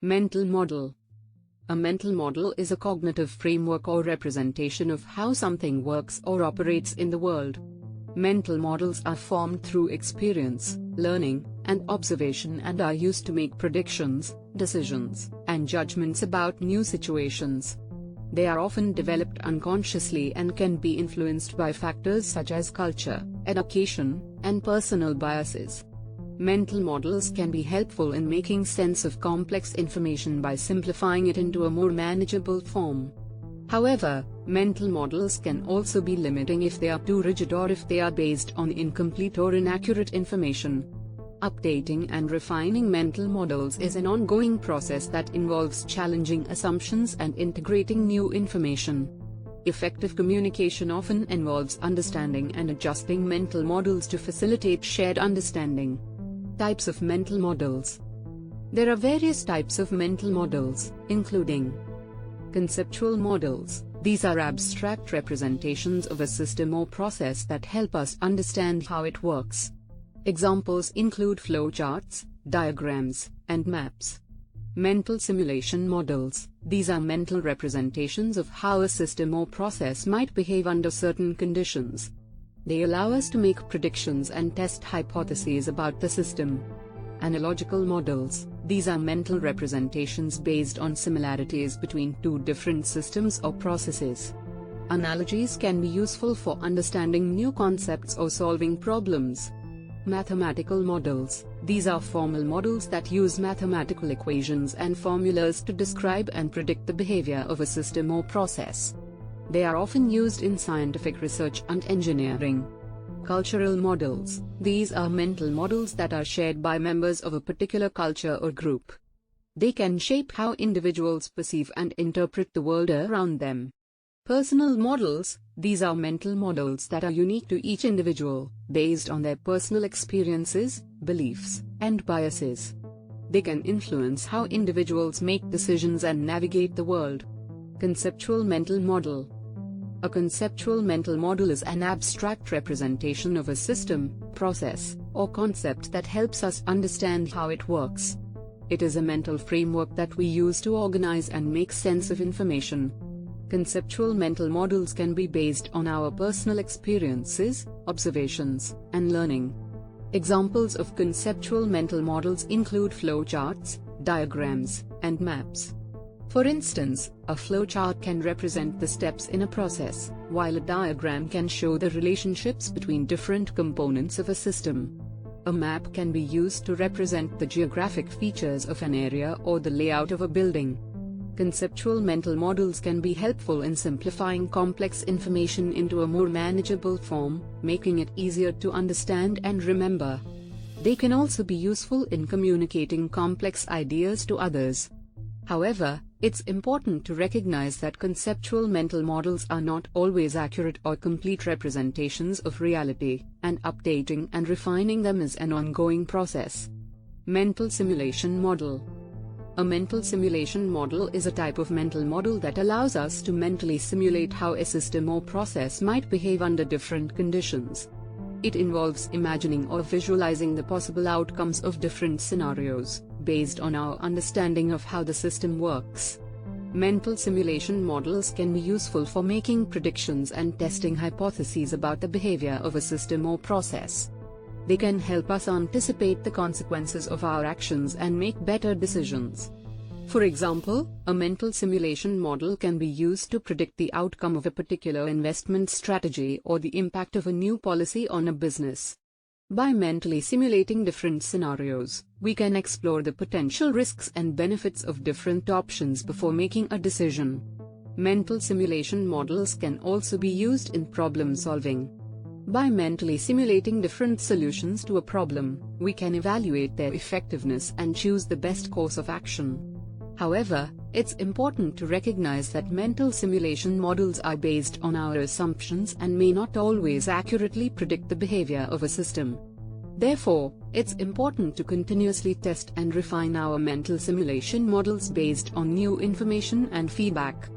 Mental model. A mental model is a cognitive framework or representation of how something works or operates in the world. Mental models are formed through experience, learning, and observation and are used to make predictions, decisions, and judgments about new situations. They are often developed unconsciously and can be influenced by factors such as culture, education, and personal biases. Mental models can be helpful in making sense of complex information by simplifying it into a more manageable form. However, mental models can also be limiting if they are too rigid or if they are based on incomplete or inaccurate information. Updating and refining mental models is an ongoing process that involves challenging assumptions and integrating new information. Effective communication often involves understanding and adjusting mental models to facilitate shared understanding. Types of mental models. There are various types of mental models, including conceptual models. These are abstract representations of a system or process that help us understand how it works. Examples include flowcharts, diagrams, and maps. Mental simulation models. These are mental representations of how a system or process might behave under certain conditions. They allow us to make predictions and test hypotheses about the system. Analogical models. These are mental representations based on similarities between two different systems or processes. Analogies can be useful for understanding new concepts or solving problems. Mathematical models. These are formal models that use mathematical equations and formulas to describe and predict the behavior of a system or process. They are often used in scientific research and engineering. Cultural models. These are mental models that are shared by members of a particular culture or group. They can shape how individuals perceive and interpret the world around them. Personal models. These are mental models that are unique to each individual, based on their personal experiences, beliefs, and biases. They can influence how individuals make decisions and navigate the world. Conceptual mental model. A conceptual mental model is an abstract representation of a system, process, or concept that helps us understand how it works. It is a mental framework that we use to organize and make sense of information. Conceptual mental models can be based on our personal experiences, observations, and learning. Examples of conceptual mental models include flowcharts, diagrams, and maps. For instance, a flowchart can represent the steps in a process, while a diagram can show the relationships between different components of a system. A map can be used to represent the geographic features of an area or the layout of a building. Conceptual mental models can be helpful in simplifying complex information into a more manageable form, making it easier to understand and remember. They can also be useful in communicating complex ideas to others. However, it's important to recognize that conceptual mental models are not always accurate or complete representations of reality, and updating and refining them is an ongoing process. Mental simulation model. A mental simulation model is a type of mental model that allows us to mentally simulate how a system or process might behave under different conditions. It involves imagining or visualizing the possible outcomes of different scenarios, based on our understanding of how the system works. Mental simulation models can be useful for making predictions and testing hypotheses about the behavior of a system or process. They can help us anticipate the consequences of our actions and make better decisions. For example, a mental simulation model can be used to predict the outcome of a particular investment strategy or the impact of a new policy on a business. By mentally simulating different scenarios, we can explore the potential risks and benefits of different options before making a decision. Mental simulation models can also be used in problem solving. By mentally simulating different solutions to a problem, we can evaluate their effectiveness and choose the best course of action. However, it's important to recognize that mental simulation models are based on our assumptions and may not always accurately predict the behavior of a system. Therefore, it's important to continuously test and refine our mental simulation models based on new information and feedback.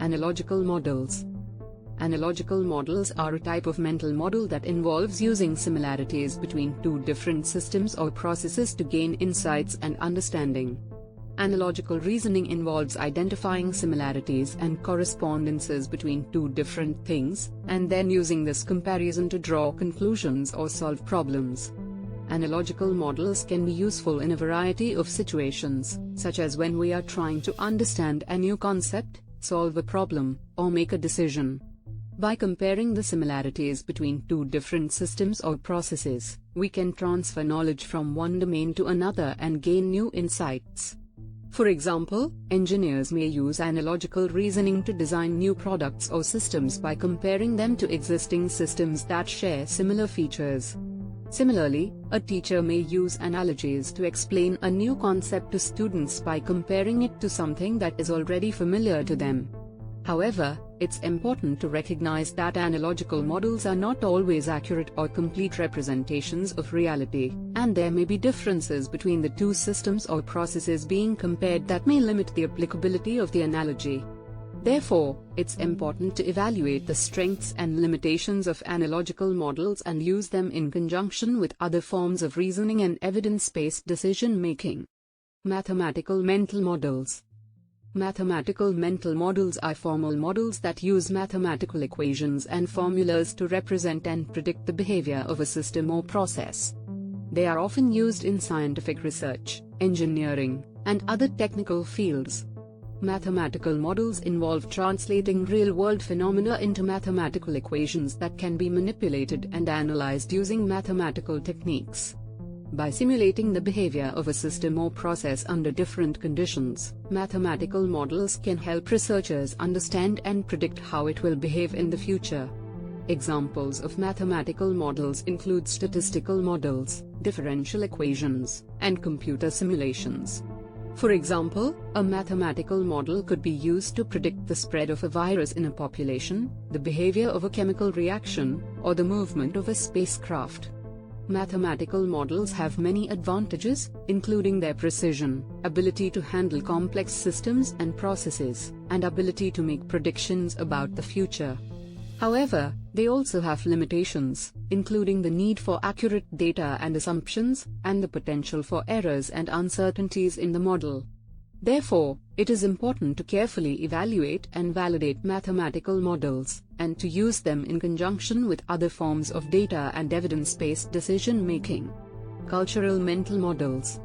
Analogical models. Analogical models are a type of mental model that involves using similarities between two different systems or processes to gain insights and understanding. Analogical reasoning involves identifying similarities and correspondences between two different things, and then using this comparison to draw conclusions or solve problems. Analogical models can be useful in a variety of situations, such as when we are trying to understand a new concept, solve a problem, or make a decision. By comparing the similarities between two different systems or processes, we can transfer knowledge from one domain to another and gain new insights. For example, engineers may use analogical reasoning to design new products or systems by comparing them to existing systems that share similar features. Similarly, a teacher may use analogies to explain a new concept to students by comparing it to something that is already familiar to them. However, it's important to recognize that analogical models are not always accurate or complete representations of reality, and there may be differences between the two systems or processes being compared that may limit the applicability of the analogy. Therefore, it's important to evaluate the strengths and limitations of analogical models and use them in conjunction with other forms of reasoning and evidence-based decision-making. Mathematical mental models. Mathematical mental models are formal models that use mathematical equations and formulas to represent and predict the behavior of a system or process. They are often used in scientific research, engineering, and other technical fields. Mathematical models involve translating real-world phenomena into mathematical equations that can be manipulated and analyzed using mathematical techniques. By simulating the behavior of a system or process under different conditions, mathematical models can help researchers understand and predict how it will behave in the future. Examples of mathematical models include statistical models, differential equations, and computer simulations. For example, a mathematical model could be used to predict the spread of a virus in a population, the behavior of a chemical reaction, or the movement of a spacecraft. Mathematical models have many advantages, including their precision, ability to handle complex systems and processes, and ability to make predictions about the future. However, they also have limitations, including the need for accurate data and assumptions, and the potential for errors and uncertainties in the model. Therefore, it is important to carefully evaluate and validate mathematical models, and to use them in conjunction with other forms of data and evidence-based decision-making. Cultural mental models.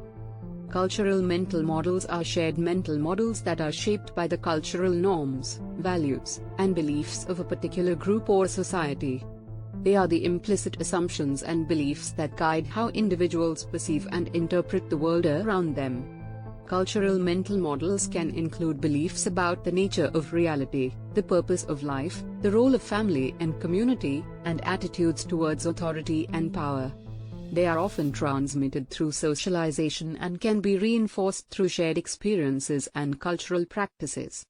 Cultural mental models are shared mental models that are shaped by the cultural norms, values, and beliefs of a particular group or society. They are the implicit assumptions and beliefs that guide how individuals perceive and interpret the world around them. Cultural mental models can include beliefs about the nature of reality, the purpose of life, the role of family and community, and attitudes towards authority and power. They are often transmitted through socialization and can be reinforced through shared experiences and cultural practices.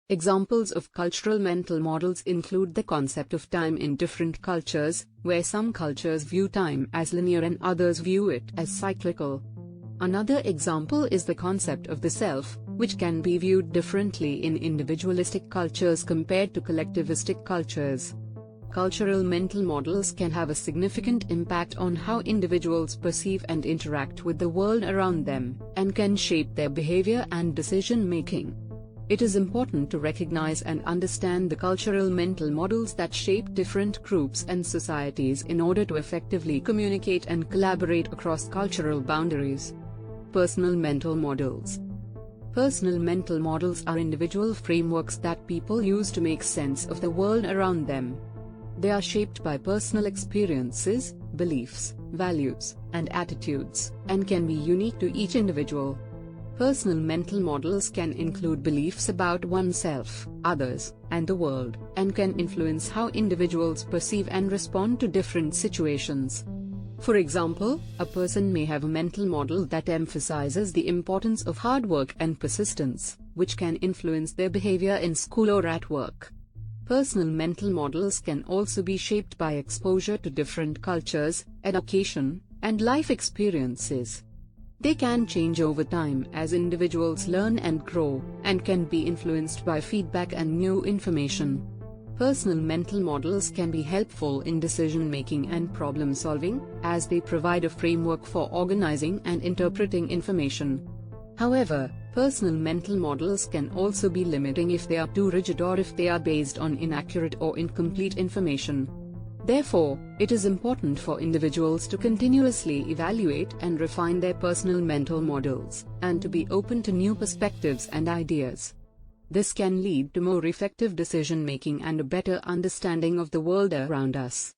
Examples of cultural mental models include the concept of time in different cultures, where some cultures view time as linear and others view it as cyclical. Another example is the concept of the self, which can be viewed differently in individualistic cultures compared to collectivistic cultures. Cultural mental models can have a significant impact on how individuals perceive and interact with the world around them, and can shape their behavior and decision-making. It is important to recognize and understand the cultural mental models that shape different groups and societies in order to effectively communicate and collaborate across cultural boundaries. Personal mental models. Personal mental models are individual frameworks that people use to make sense of the world around them. They are shaped by personal experiences, beliefs, values, and attitudes, and can be unique to each individual. Personal mental models can include beliefs about oneself, others, and the world, and can influence how individuals perceive and respond to different situations. For example, a person may have a mental model that emphasizes the importance of hard work and persistence, which can influence their behavior in school or at work. Personal mental models can also be shaped by exposure to different cultures, education, and life experiences. They can change over time as individuals learn and grow, and can be influenced by feedback and new information. Personal mental models can be helpful in decision-making and problem-solving, as they provide a framework for organizing and interpreting information. However, Personal mental models can also be limiting if they are too rigid or if they are based on inaccurate or incomplete information. Therefore, it is important for individuals to continuously evaluate and refine their personal mental models, and to be open to new perspectives and ideas. This can lead to more effective decision-making and a better understanding of the world around us.